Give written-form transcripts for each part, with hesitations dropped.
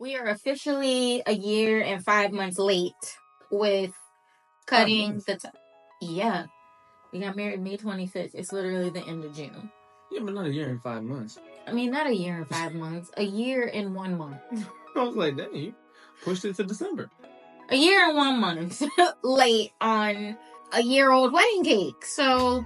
We are officially a year and 5 months late with cutting the top. Yeah. We got married May 25th. It's literally the end of June. Yeah, but not a year and 5 months. I mean, not a year and 5 months. A year and 1 month. I was like, dang, you pushed it to December. A year and 1 month late on a year-old wedding cake. So,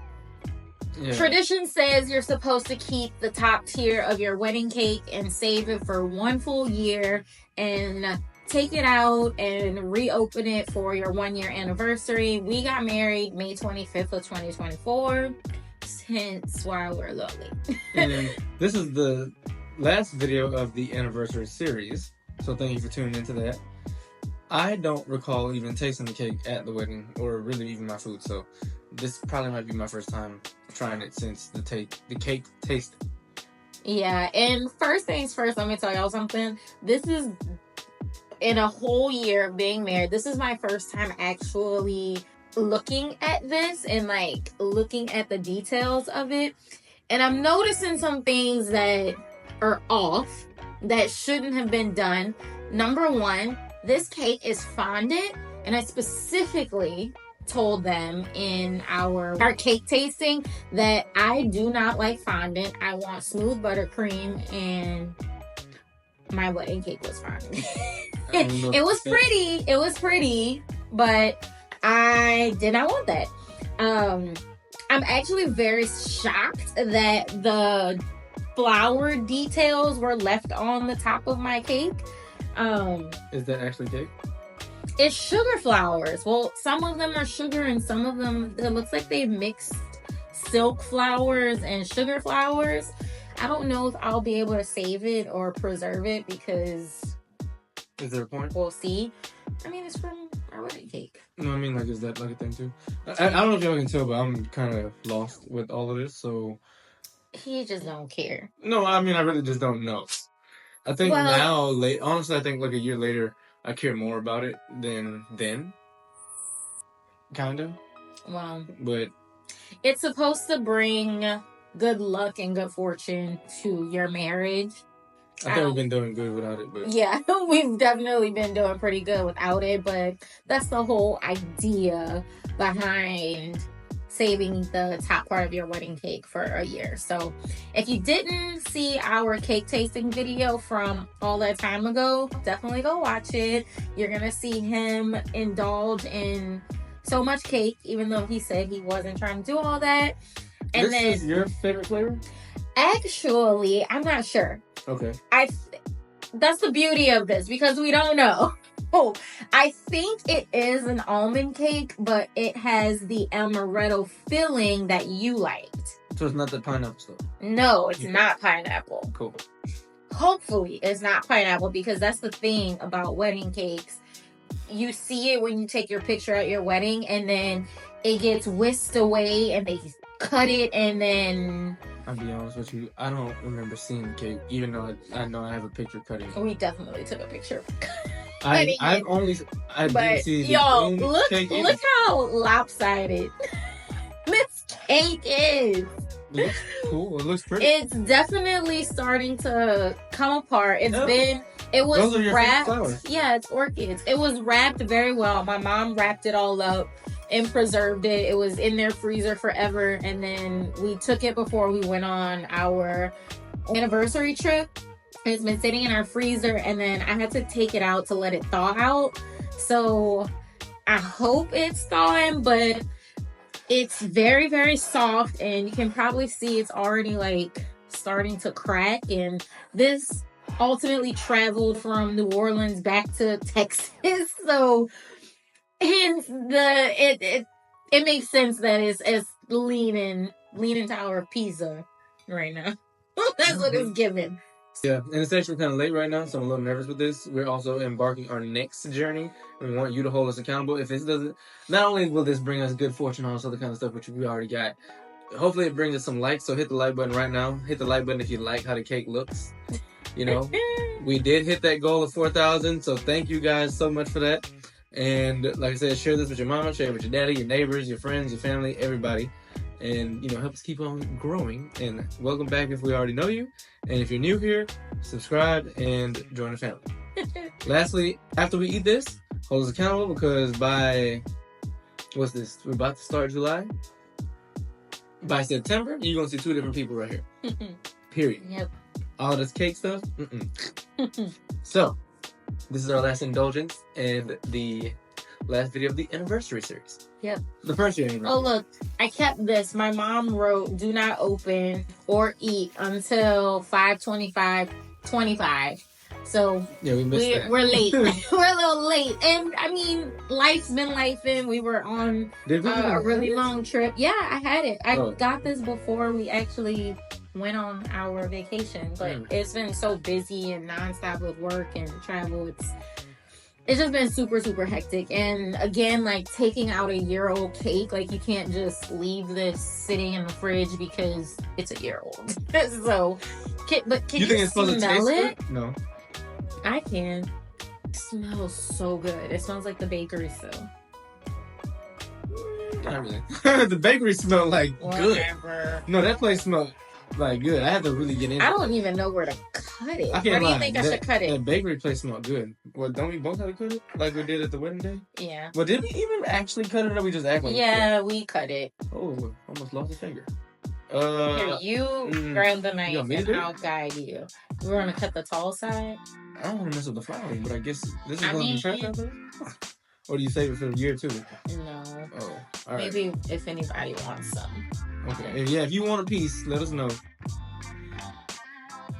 tradition says you're supposed to keep the top tier of your wedding cake and save it for 1 full year and take it out and reopen it for your 1 year anniversary. We got married May 25th of 2024. Hence why we're a little late. And this is the last video of the anniversary series. So thank you for tuning into that. I don't recall even tasting the cake at the wedding or really even my food. So this probably might be my first time trying it since the cake tasted. Yeah, and first things first, let me tell y'all something. This is, in a whole year of being married, this is my first time actually looking at this and like looking at the details of it. And I'm noticing some things that are off that shouldn't have been done. Number one, this cake is fondant, and I specifically told them in our cake tasting that I do not like fondant. I want smooth buttercream, and my wedding cake was fondant. It was pretty, but I did not want that. I'm actually very shocked that the flower details were left on the top of my cake. Is that actually cake? It's sugar flowers. Well, some of them are sugar and some of them, it looks like they mixed silk flowers and sugar flowers. I don't know if I'll be able to save it or preserve it because... Is there a point? We'll see. I mean, it's from our wedding cake. No, I mean, like, is that like a thing too? I don't know if y'all can tell, but I'm kind of lost with all of this, so... He just don't care. No, I mean, I really just don't know. I think honestly, I think like a year later, I care more about it than then. Kind of. Well, but it's supposed to bring good luck and good fortune to your marriage. I think we've been doing good without it, but... Yeah, we've definitely been doing pretty good without it, but that's the whole idea behind saving the top part of your wedding cake for a year. So if you didn't see our cake tasting video from all that time ago, definitely go watch it. You're gonna see him indulge in so much cake, even though he said he wasn't trying to do all that. And this is your favorite flavor? Actually, I'm not sure. Okay. That's the beauty of this, because we don't know. Oh, I think it is an almond cake, but it has the amaretto filling that you liked. So it's not the pineapple stuff? No, it's not pineapple. Cool. Hopefully it's not pineapple, because that's the thing about wedding cakes. You see it when you take your picture at your wedding, and then it gets whisked away, and they cut it, and then... I'll be honest with you, I don't remember seeing the cake, even though I know I have a picture cutting it. We definitely took a picture. I did see the yo, look how lopsided this cake is. It looks cool. It looks pretty. It's definitely starting to come apart. It was wrapped. Yeah, it's orchids. It was wrapped very well. My mom wrapped it all up and preserved it. It was in their freezer forever, and then we took it before we went on our anniversary trip. It's been sitting in our freezer, and then I had to take it out to let it thaw out. So I hope it's thawing, but it's very, very soft, and you can probably see it's already like starting to crack. And this ultimately traveled from New Orleans back to Texas, so hence it makes sense that it's leaning tower pizza right now. That's what it's giving. Yeah, and it's actually kind of late right now, so I'm a little nervous with this. We're also embarking our next journey, and we want you to hold us accountable. If this doesn't, not only will this bring us good fortune, all this other kind of stuff, which we already got, hopefully it brings us some likes, so hit the like button right now. Hit the like button if you like how the cake looks. You know, we did hit that goal of 4,000, so thank you guys so much for that. And like I said, share this with your mama, share it with your daddy, your neighbors, your friends, your family, everybody. and help us keep on growing. And welcome back if we already know you, and if you're new here, subscribe and join the family. Lastly, after we eat this, hold us accountable, because by what's this? We're about to start July. By September, you're gonna see 2 different people right here. Period. Yep. All this cake stuff. So, this is our last indulgence and the last video of the anniversary series. Yep. The first year anniversary. Oh, look, I kept this. My mom wrote, do not open or eat until 5/25/25. So yeah, we missed that. We're late. We're a little late. And I mean, life's been lifing. We were on a really long trip. Yeah, I had it. I got this before we actually went on our vacation. But it's been so busy and nonstop with work and travel. It's just been super, super hectic. And again, like taking out a year-old cake, like you can't just leave this sitting in the fridge because it's a year old. So, but can you think it's supposed to taste good? No. I can. It smells so good. It smells like the bakery still. Not really. The bakery smelled like Whatever. Good. No, that place smelled like good. I had to really get in. I don't even know where to cut it. I can't Where do lie. you think I should cut it? That bakery place smelled good. Well, don't we both have to cut it? Like we did at the wedding day? Yeah. Well, did we even actually cut it, or we just act like we cut it. Oh, almost lost a finger. Here, you grab the knife and I'll it? guide you. We're going to cut the tall side. I don't want to mess with the flowering, but I guess this is going to be trapped out there? Or do you save it for a year too? No. Oh, all right. Maybe if anybody wants some. Okay. If you want a piece, let us know.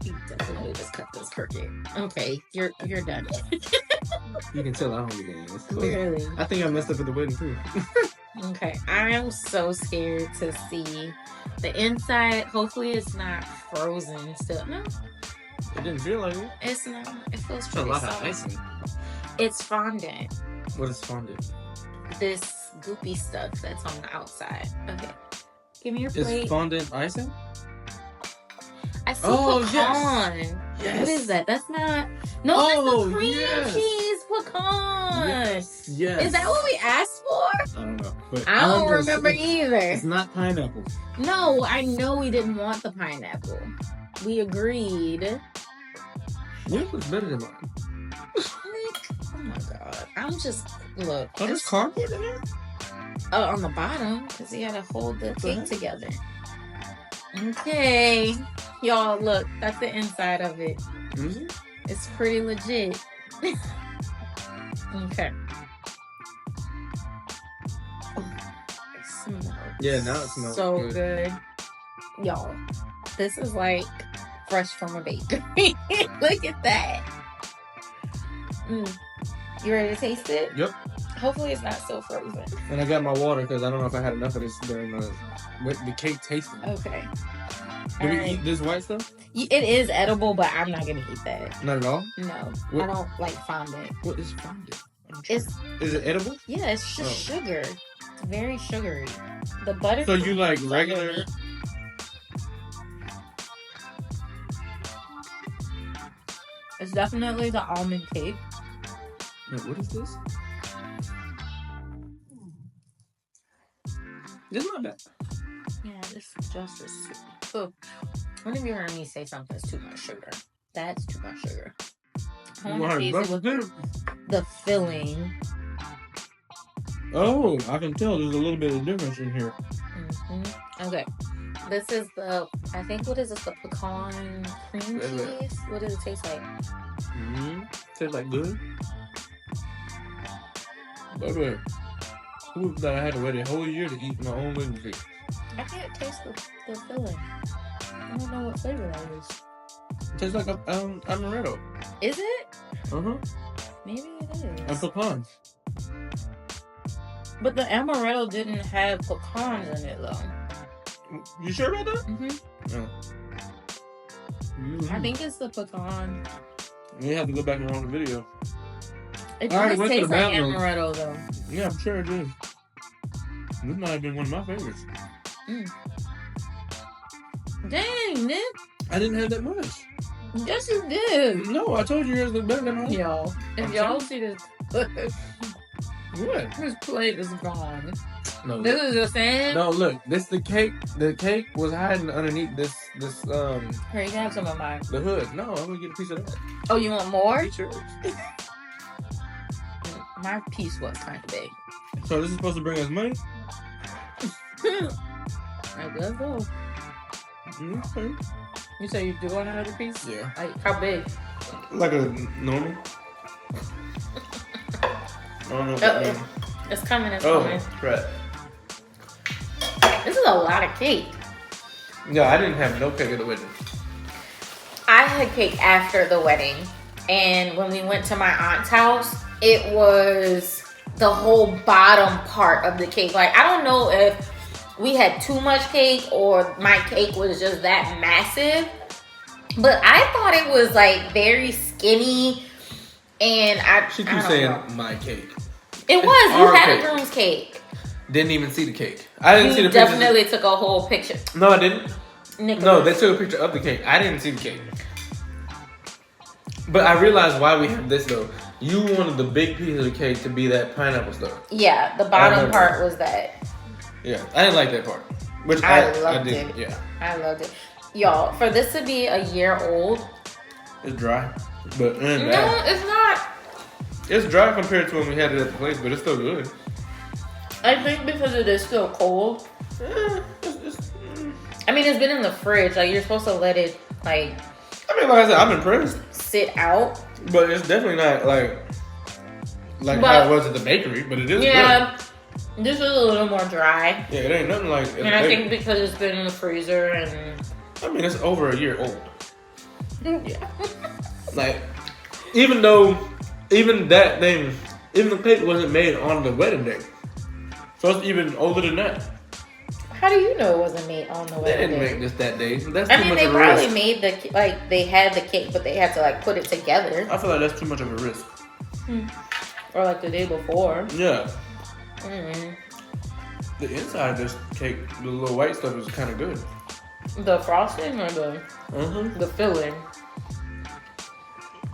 You definitely just cut this crooked. Okay, you're done. You can tell I don't get any. Clearly. I think I messed up at the wedding too. Okay, I am so scared to see the inside. Hopefully it's not frozen still. No. It didn't feel like it. It's not. It feels It's a pretty lot soft. of icing. It's fondant. What is fondant? This goopy stuff that's on the outside. Okay. Give me your plate. Is fondant icing? I see pecan. Yes. What is that? That's not. No, that's the cream cheese pecan. Yes. Is that what we asked for? I don't know. But I don't remember either. It's not pineapple. No, I know we didn't want the pineapple. We agreed. Yours looks better than mine. Oh my god. I'm just, look. Oh, there's cardboard in there? On the bottom, because you gotta hold the cake together. Okay. Y'all, look. That's the inside of it. Mm-hmm. It's pretty legit. Okay. Oh, it smells Now it smells so good. Y'all, this is like fresh from a bakery. Look at that. You ready to taste it? Yep. Hopefully it's not still frozen. And I got my water because I don't know if I had enough of this during the cake tasting. Okay. Do we eat this white stuff? It is edible, but I'm not going to eat that. Not at all? No. What? I don't like fondant. What is fondant? Is it edible? Yeah, it's just sugar. It's very sugary. The butter. So you like regular? It's definitely the almond cake. Wait, what is this? This is not bad. Yeah, this is just as sweet. Oh, when have you heard me say something's too much sugar? That's too much sugar. The filling. Oh, I can tell there's a little bit of difference in here. Okay. This is the, I think, what is this? The pecan cream cheese? What does it taste like? Tastes like good. Baby, who thought I had to wait a whole year to eat my own wedding cake? I can't taste the filling. I don't know what flavor that is. It tastes like amaretto. Is it? Uh-huh. Maybe it is. And pecans. But the amaretto didn't have pecans in it, though. You sure about that? No. I think it's the pecan. You have to go back and watch the video. It does taste like amaretto, though. Yeah, I'm sure it is. This might have been one of my favorites. Dang, Nick. I didn't have that much. Yes, you did. No, I told you yours looked better than mine. Yo, if y'all see this, what? This plate is gone. No. This is the same. No, look. This the cake. The cake was hiding underneath this. Here, you can have some of mine. The hood. No, I'm gonna get a piece of that. Oh, you want more? Eat yours. My piece was kind of big. So this is supposed to bring us money? I guess so. Okay. You say you do want another piece? Yeah. Like, how big? Like a normal. I don't know what that means. It's coming. It's Oh, coming. crap. This is a lot of cake. Yeah, I didn't have no cake at the wedding. I had cake after the wedding, and when we went to my aunt's house, it was the whole bottom part of the cake. Like, I don't know if we had too much cake or my cake was just that massive, but I thought it was like very skinny, and She keeps saying my cake. It was. You our had cake. a groom's cake. Didn't even see the cake. I didn't see the You picture. definitely took a whole picture. No, I didn't. Nicholas. No, they took a picture of the cake. I didn't see the cake. But I realized why we have this though. You wanted the big piece of the cake to be that pineapple stuff. Yeah, the bottom part was that. Yeah, I didn't like that part. Which I loved did. it. Yeah. I loved it. Y'all, for this to be a year old. It's dry. But No, it's not. it's dry compared to when we had it at the place, but it's still good. I think because it is still cold. It's I mean, it's been in the fridge. Like, you're supposed to let it, like, I mean, like I said, I'm impressed. sit out. But it's definitely not like how it was at the bakery, but it is Yeah, this is a little more dry. good. Yeah, it ain't nothing like And I think because it's been in the freezer and... I mean, it's over a year old. Yeah. Like, even the cake wasn't made on the wedding day. So it's even older than that. How do you know it wasn't made on the They wedding didn't day? make this that day. That's I too mean, much they of a probably risk. made they had the cake, but they had to, like, put it together. I feel like that's too much of a risk. Or, like, the day before. Yeah. Mm. The inside of this cake, the little white stuff is kind of good. The frosting or the filling?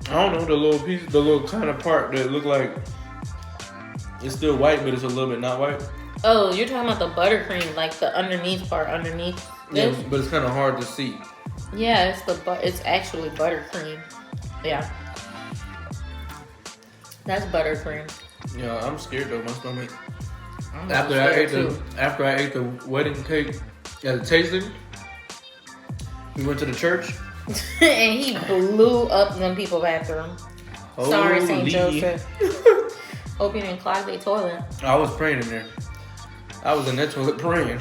I don't know, the little kind of part that looked like it's still white, but it's a little bit not white. Oh, you're talking about the buttercream, like the underneath part underneath this? Yeah, but it's kind of hard to see. Yeah, it's actually buttercream. Yeah. That's buttercream. Yeah, I'm scared though, my stomach. I'm After I ate the wedding cake at a tasting, we went to the church. And he blew up them people's bathroom. Sorry, St. Joseph. Hope you didn't clog their toilet. I was praying in there. I was in that toilet praying.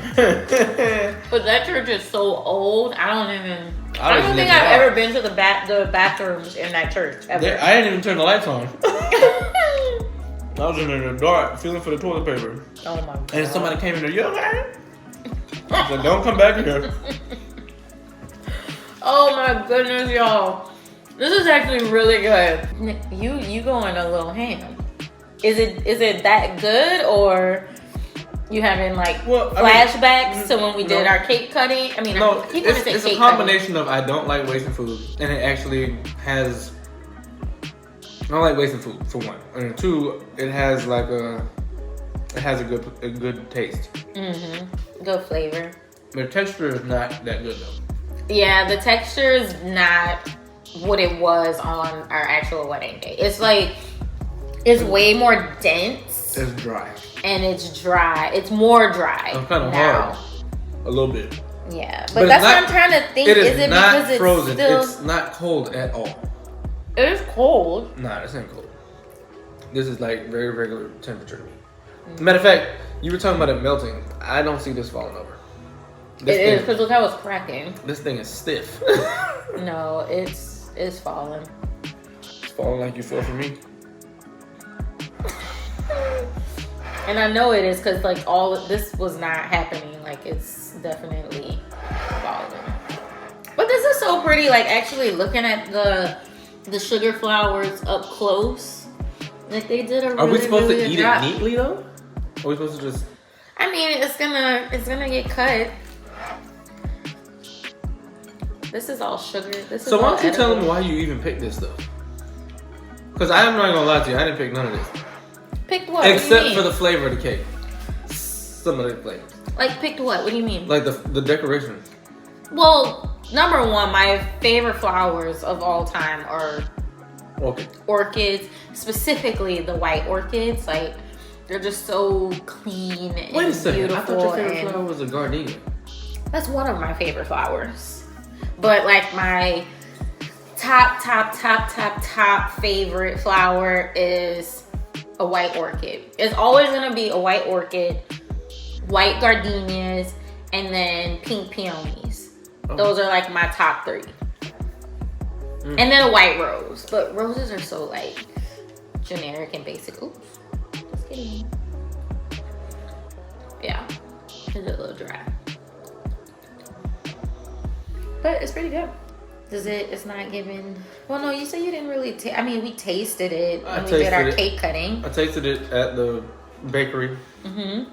But that church is so old. I don't just think left it I've out. ever been to the bathrooms in that church ever. I didn't even turn the lights on. I was in there in the dark, feeling for the toilet paper. Oh my god. And somebody came in there, you okay? I said, don't come back here. Oh my goodness, y'all. This is actually really good. You going a little ham. Is it that good, or you having like flashbacks to when we did our cake cutting? I mean, No, I keep wanting to say it's a cake combination of I don't like wasting food, and it actually has. I don't like wasting food for one, and two, it has a good taste. Good flavor. The texture is not that good though. Yeah, the texture is not what it was on our actual wedding day. It's like it's way more dense. It's dry. And it's dry. It's more dry. It's kind of now. hard, a little bit. Yeah, But but it's that's not- what I'm trying to think. It Is is it not because it's frozen. still? It's not cold at all. It is cold. Nah, this ain't cold. This is like very regular temperature to me. Matter of fact, you were talking about it melting. I don't see this falling over. It is because look how it's cracking. This thing is stiff. No, it's falling. It's falling like you fell for me. And I know it is because like all of this was not happening. Like it's definitely falling. But this is so pretty. Like actually looking at the sugar flowers up close. Like they did a really, Are we supposed really to good eat job. it neatly though? Are we supposed to just? I mean, it's gonna get cut. This is all sugar. This is So why all don't you tell edible. them why you even picked this stuff? Because I'm not gonna lie to you, I didn't pick none of this. Picked what? Except What do you for mean? the flavor of the cake. some of the flavors. Like picked what? What do you mean? Like the decoration. Well, number one, my favorite flowers of all time are orchids, specifically the white orchids. Like they're just so clean and Wait a second. beautiful. I thought your favorite flower was a gardenia. That's one of my favorite flowers. But like my top favorite flower is a white orchid. It's always gonna be a white orchid, white gardenias, and then pink peonies. Oh. Those are like my top 3. And then a white rose. But roses are so like generic and basic. Oops. Just kidding. Yeah. It's a little dry. But it's pretty good. It's not giving... Well, no, you said you didn't really I mean, we tasted it when we did our cake cutting. I tasted it at the bakery. Mm-hmm.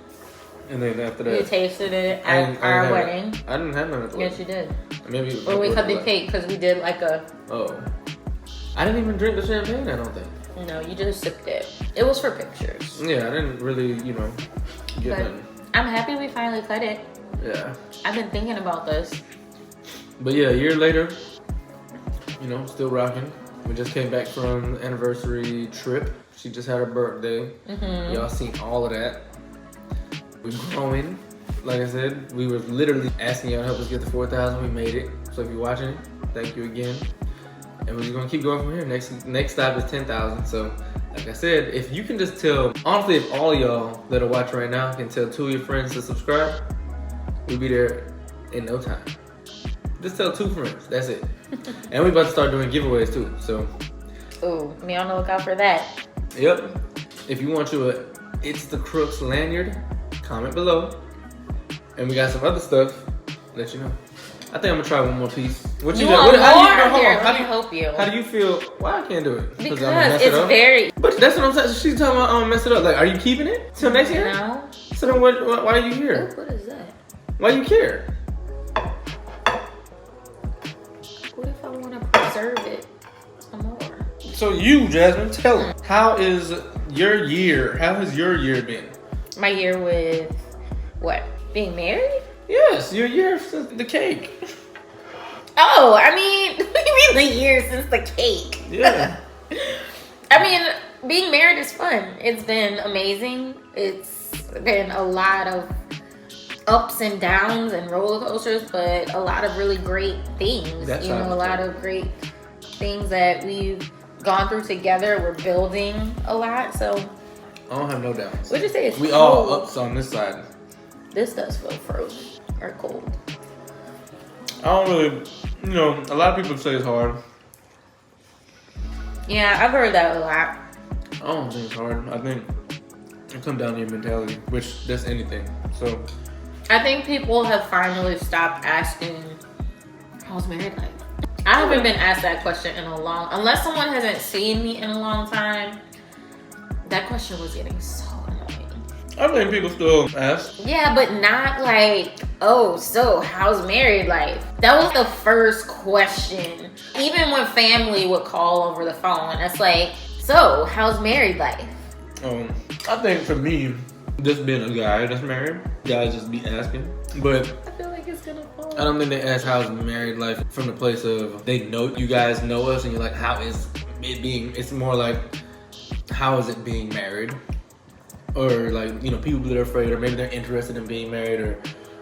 And then after that... You tasted it at our wedding. I didn't have none at the wedding. Yes, you did. Maybe when we cut the cake, because we did like a... Oh. I didn't even drink the champagne, I don't think. No, you just sipped it. It was for pictures. Yeah, I didn't really, get nothing. I'm happy we finally cut it. Yeah. I've been thinking about this. But yeah, a year later, still rocking. We just came back from the anniversary trip. She just had her birthday. Mm-hmm. Y'all seen all of that. We're growing. Like I said, we were literally asking y'all to help us get to 4,000. We made it. So if you're watching it, thank you again. And we're just gonna keep going from here. Next stop is 10,000. So like I said, if you can just tell, honestly, if all y'all that are watching right now can tell 2 of your friends to subscribe, we'll be there in no time. Just tell 2 friends. That's it. And we're about to start doing giveaways too. So. Ooh, be on the lookout for that. Yep. If you want your It's the Crooks lanyard, comment below. And we got some other stuff. Let you know. I think I'm gonna try one more piece. What you got? Let me help you. How do you feel? Why I can't do it? Because it's very. But that's what I'm saying. She's talking about I'm gonna mess it up. Like, are you keeping it till next year? No. So then, why are you here? What is that? Why you care? What if I want to preserve it some more? So you, Jasmine, tell them, how has your year been? My year with what? Being married? Yes, your year since the cake. Oh, I mean, what do you mean the year since the cake? Yeah. I mean, being married is fun. It's been amazing. It's been a lot of ups and downs and roller coasters, but a lot of really great things. That's a lot of great things that we've gone through together. We're building a lot, so I don't have no doubts. What'd you say? It's we cold. All ups on this side. This does feel frozen or cold. I don't really, a lot of people say it's hard. Yeah, I've heard that a lot. I don't think it's hard. I think it comes down to your mentality, which that's anything. So I think people have finally stopped asking, how's married life? I haven't been asked that question unless someone hasn't seen me in a long time. That question was getting so annoying. I think people still ask. Yeah, but not like, oh, so how's married life? That was the first question. Even when family would call over the phone, it's like, so how's married life? I think for me, just being a guy that's married, guys just be asking. But I feel like it's gonna fall. I don't think they ask how's married life from the place of they know you guys know us and you're like, how is it being? It's more like, how is it being married? Or like, people that are afraid, or maybe they're interested in being married or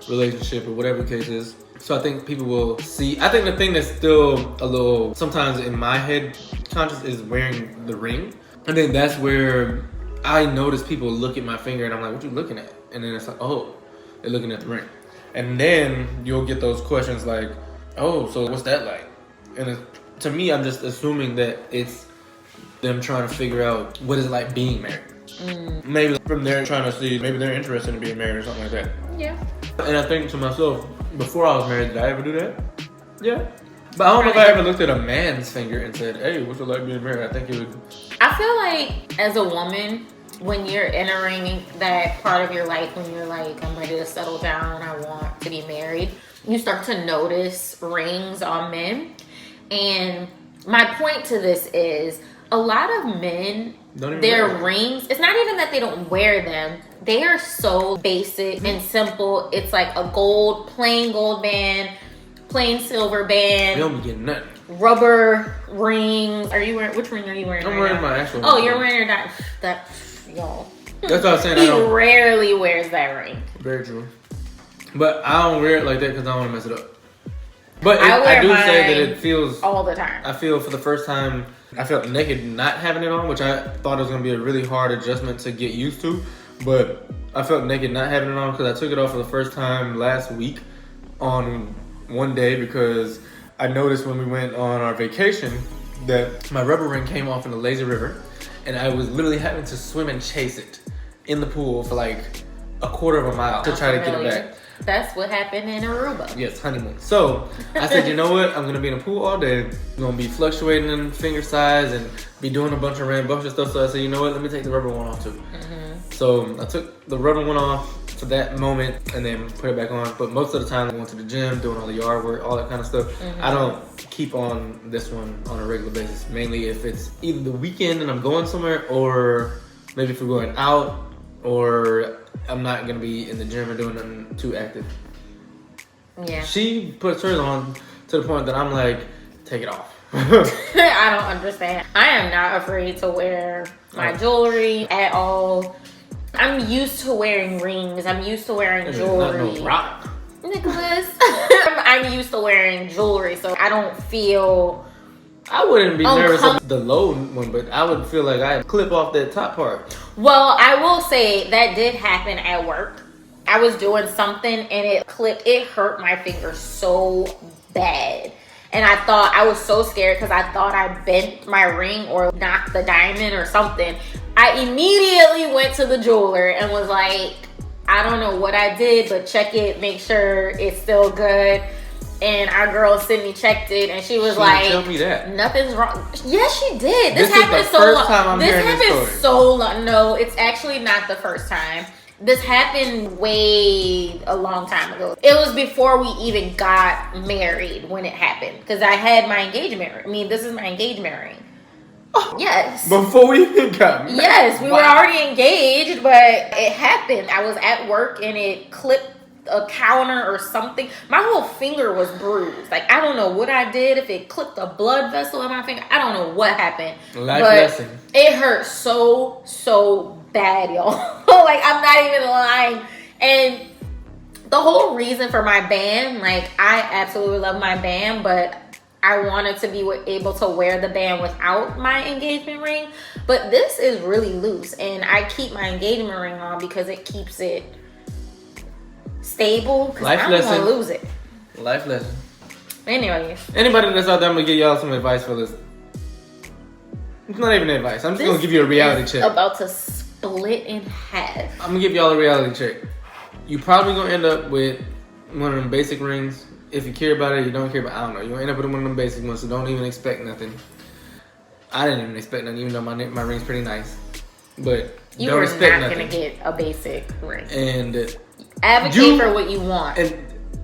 relationship or whatever the case is. So I think people will see. I think the thing that's still a little, sometimes in my head conscious is wearing the ring. I think that's where I notice people look at my finger and I'm like, what you looking at? And then it's like, oh, they're looking at the ring. And then you'll get those questions like, oh, so what's that like? And to me, I'm just assuming that it's them trying to figure out what is it like being married. Maybe from there trying to see, maybe they're interested in being married or something like that. Yeah. And I think to myself, before I was married, did I ever do that? Yeah. But I don't know if I ever looked at a man's finger and said, hey, what's it like being married? I think it would. I feel like as a woman, when you're entering that part of your life, when you're like, I'm ready to settle down, I want to be married, you start to notice rings on men. And my point to this is, A lot of men, Don't even their wear them. rings, it's not even that they don't wear them. They are so basic and simple. It's like a plain gold band, plain silver band. They don't be getting nothing. Rubber rings. Are you wearing, which ring are you wearing? I'm wearing my actual Oh, ring. you're wearing your that y'all. That's what I was saying. He rarely wears that ring. Very true. But I don't wear it like that because I don't want to mess it up. But I do wear say that mine it feels all the time. I feel for the first time I felt naked not having it on, which I thought it was gonna be a really hard adjustment to get used to. But I felt naked not having it on because I took it off for the first time last week on one day because I noticed when we went on our vacation that my rubber ring came off in the lazy river, and I was literally having to swim and chase it in the pool for like a quarter of a mile to try to get it back. That's what happened in Aruba. Yes, honeymoon. So I said, you know what? I'm gonna be in the pool all day. I'm gonna be fluctuating in finger size and be doing a bunch of stuff. So I said, you know what? Let me take the rubber one off too. Mm-hmm. So I took the rubber one off for that moment and then put it back on. But most of the time I went to the gym, doing all the yard work, all that kind of stuff. Mm-hmm. I don't keep on this one on a regular basis. Mainly if it's either the weekend and I'm going somewhere, or maybe if we're going out, or I'm not gonna be in the gym or doing nothing too active. Yeah. She puts hers on to the point that I'm like, take it off. I don't understand. I am not afraid to wear my jewelry at all. I'm used to wearing rings. I'm used to wearing jewelry. Not no rock. Nicholas. I'm used to wearing jewelry, so I don't feel. I wouldn't be nervous of the low one, but I would feel like I'd clip off that top part. Well, I will say that did happen at work. I was doing something and it clipped. It hurt my finger so bad. And I was so scared because I thought I bent my ring or knocked the diamond or something. I immediately went to the jeweler and was like, I don't know what I did, but check it, make sure it's still good. And our girl Sydney checked it, and she was like, "Tell me that nothing's wrong." Yes, she did. This happened is the first time I'm hearing this story. So long. No, it's actually not the first time. This happened a long time ago. It was before we even got married when it happened, because I had my engagement ring. I mean, this is my engagement ring. Oh, yes. Before we even got married. Yes, we were already engaged, but it happened. I was at work and it clipped a counter or something. My whole finger was bruised. Like, I don't know what I did, if it clipped a blood vessel in my finger. I don't know what happened. Life lesson. It hurt so bad, y'all. Like, I'm not even lying. And the whole reason for my band, like, I absolutely love my band, but I wanted to be able to wear the band without my engagement ring. But this is really loose, and I keep my engagement ring on because it keeps it stable, because I don't want to lose it. Life lesson. Anyways. Anybody that's out there, I'm going to give y'all some advice for this. It's not even advice. I'm just going to give you a reality check. About to split in half. I'm going to give y'all a reality check. You probably going to end up with one of them basic rings. If you care about it, you don't care about it, I don't know. You're going to end up with one of them basic ones, so don't even expect nothing. I didn't even expect nothing, even though my ring's pretty nice. But you don't expect not nothing. Going to get a basic ring. And advocate for what you want. And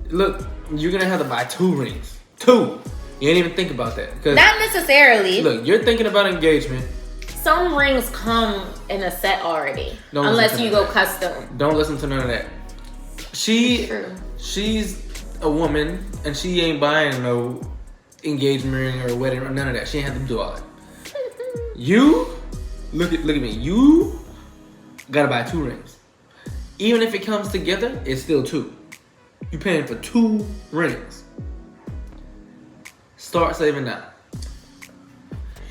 look, you're going to have to buy 2 rings. 2. You ain't even think about that. Not necessarily. Look, you're thinking about engagement. Some rings come in a set already. Unless you go custom. Don't listen to none of that. She's a woman, and she ain't buying no engagement ring or wedding ring, none of that. She ain't have to do all that. You, look at me. You gotta buy 2 rings. Even if it comes together, it's still 2. You paying for 2 rings. Start saving now.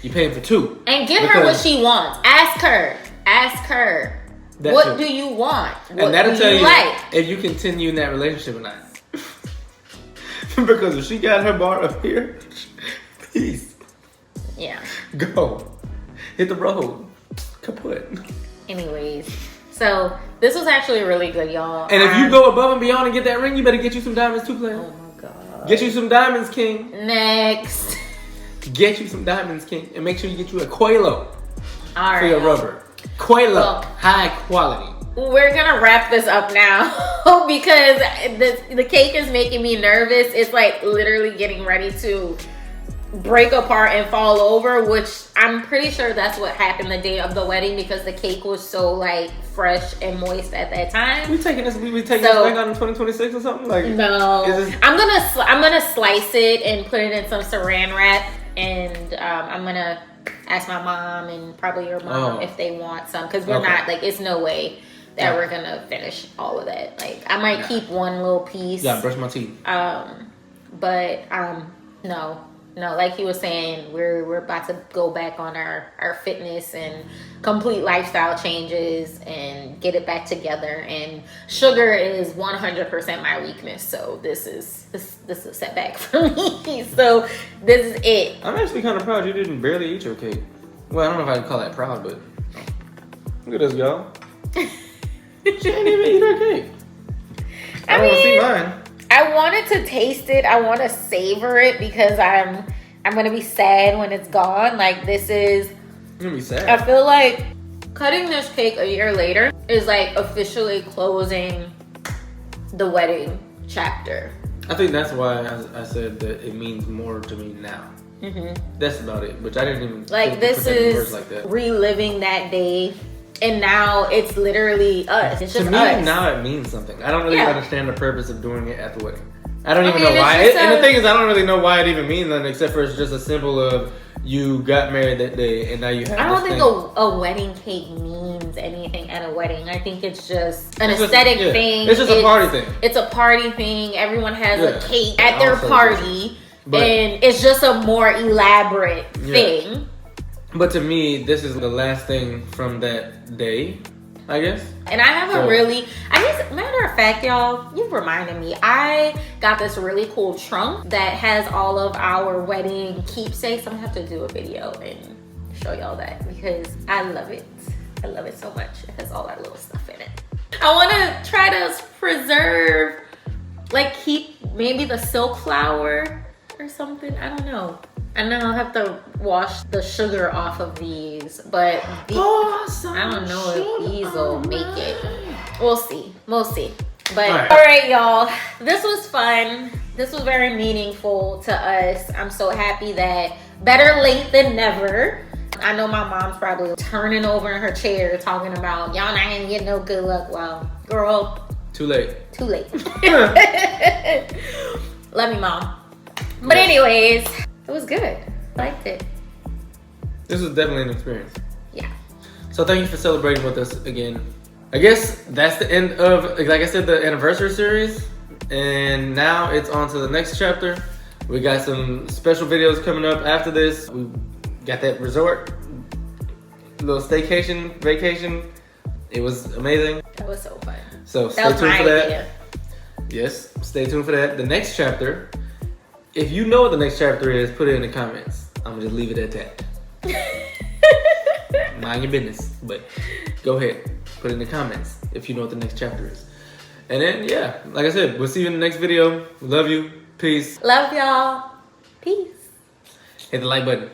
You paying for 2. And give her what she wants. Ask her. What do you want? What and that'll tell you like? If you continue in that relationship or not. Because if she got her bar up here, peace. Yeah. Go. Hit the road. Kaput. Anyways, so this was actually really good, y'all. And if you go above and beyond and get that ring, you better get you some diamonds too, player. Oh my god. Get you some diamonds, king. Next. Get you some diamonds, king. And make sure you get you a Quelo for your rubber. Quelo. Well, high quality. We're gonna wrap this up now because the cake is making me nervous. It's like literally getting ready to break apart and fall over, which I'm pretty sure that's what happened the day of the wedding because the cake was so like fresh and moist at that time. We taking this back out in 2026 or something? Like no, I'm gonna slice it and put it in some saran wrap, and I'm gonna ask my mom and probably your mom if they want some, because we're not like, it's no way that we're gonna finish all of that. Like I might keep one little piece. Yeah, brush my teeth. But no, like he was saying, we're about to go back on our fitness and complete lifestyle changes and get it back together. And sugar is 100% my weakness, so this is a setback for me. So this is it. I'm actually kind of proud you didn't barely eat your cake. Well, I don't know if I'd call that proud, but look at us, y'all. She didn't even eat her cake. I want to see mine. I wanted to taste it. I want to savor it because I'm gonna be sad when it's gone. Like this is. You're gonna be sad. I feel like cutting this cake a year later is like officially closing the wedding chapter. I think that's why I said that it means more to me now. That's about it. Which I didn't even like. This is like that. Reliving that day. And now it's literally us. It's just to me, us. now it means something. I don't really understand the purpose of doing it at the wedding. I don't even know why. And the thing is, I don't really know why it even means nothing except for it's just a symbol of you got married that day and now you have I don't think a wedding cake means anything at a wedding. I think it's just an aesthetic thing. It's just a party thing. It's a party thing. Everyone has a cake at their party. And it's just a more elaborate thing. But to me, this is the last thing from that day, I guess. And I have matter of fact, y'all, you reminded me. I got this really cool trunk that has all of our wedding keepsakes. I'm gonna have to do a video and show y'all that because I love it. I love it so much. It has all our little stuff in it. I want to try to preserve, like keep maybe the silk flower or something. I don't know. I know I'll have to wash the sugar off of these, but I don't know if these will make it. We'll see. But all right, y'all, this was fun. This was very meaningful to us. I'm so happy that better late than never. I know my mom's probably turning over in her chair talking about y'all not gonna get no good luck. Well, girl, too late. Love you, Mom. But anyways, it was good. I liked it. This was definitely an experience. Yeah. So thank you for celebrating with us again. I guess that's the end of, like I said, the anniversary series. And now it's on to the next chapter. We got some special videos coming up after this. We got that resort, little staycation, vacation. It was amazing. That was so fun. So stay tuned for that. Yes, stay tuned for that. The next chapter, if you know what the next chapter is, put it in the comments. I'm gonna just leave it at that. Mind your business, but go ahead, put it in the comments if you know what the next chapter is. And then, yeah, like I said, we'll see you in the next video. Love you. Peace. Love y'all. Peace. Hit the like button.